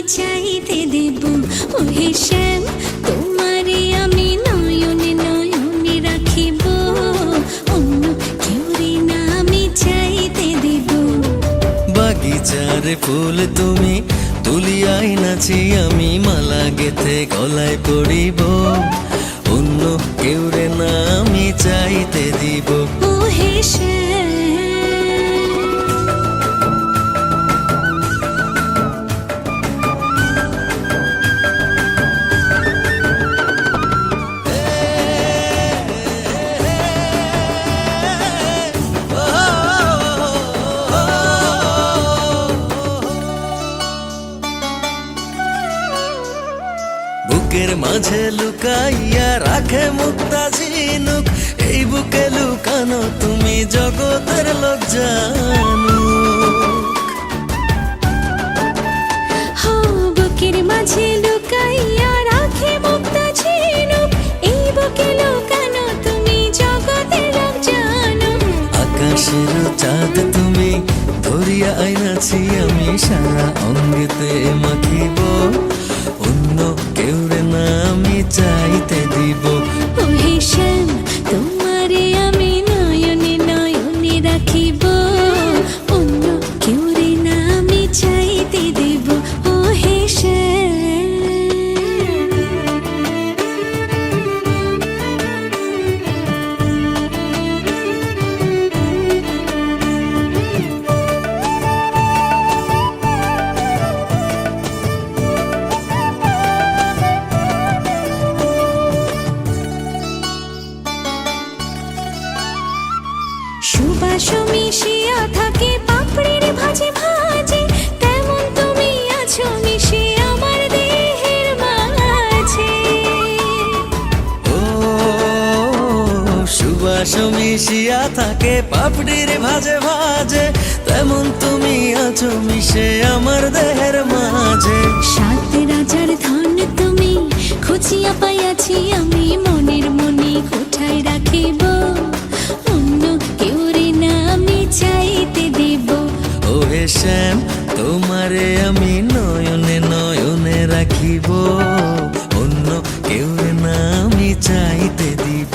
চাইতে দেব। ওহে শ্যাম, তোমারে আমি নয়নে নয়নে রাখিব, অন্য কেউরে না আমি চাইতে দেব। বাগিচার ফুল তুমি তুলিয়াই নাচি আমি মালা গেথে গলায় পড়িব, অন্য কেউরে না আমি চাইতে দিব। ওহে শ্যাম, বুকের মাঝে লুকাইয়া রাখে মুক্তা ঝিনুক, এই বুকে লুকানো তুমি জগতের লোক জানুক। হো বুকের মাঝে লুকাইয়া রাখে মুক্তা ঝিনুক, এই বুকে লুকানো তুমি জগতের লোক জানো। আকাশের চাঁদ তুমি ধরিয়া আইনাছি আমি সারা অঙ্গেতে মাখিব, অন্য কেউরে না আমি চাইতে দিব। ওহে শ্যাম, তোমারে আমি নয়নে নয়নে রাখিব, অন্য কেউরে না আমি চাইতে দেব। ওহে শ্যাম, সুবাস মিশিয়া থাকে পাপড়ির ভাজে ভাজে, তেমন তুমি আছো মিশে আমার দেহের মাঝে। ও সুবাস মিশিয়া থাকে পাপড়ির ভাজে ভাজে, তেমন তুমি আছো মিশে আমার দেহের মাঝে। সাত রাজার ধন তুমি খুঁজিয়া পাইয়াছি আমি মনের মনে কোঠায় রাখিব, অন্য কেউরে না আমি চাইতে দেব। ওহে শ্যাম, তোমারে আমি নয়নে নয়নে রাখিব, অন্য কেউ না আমি চাইতে দিব।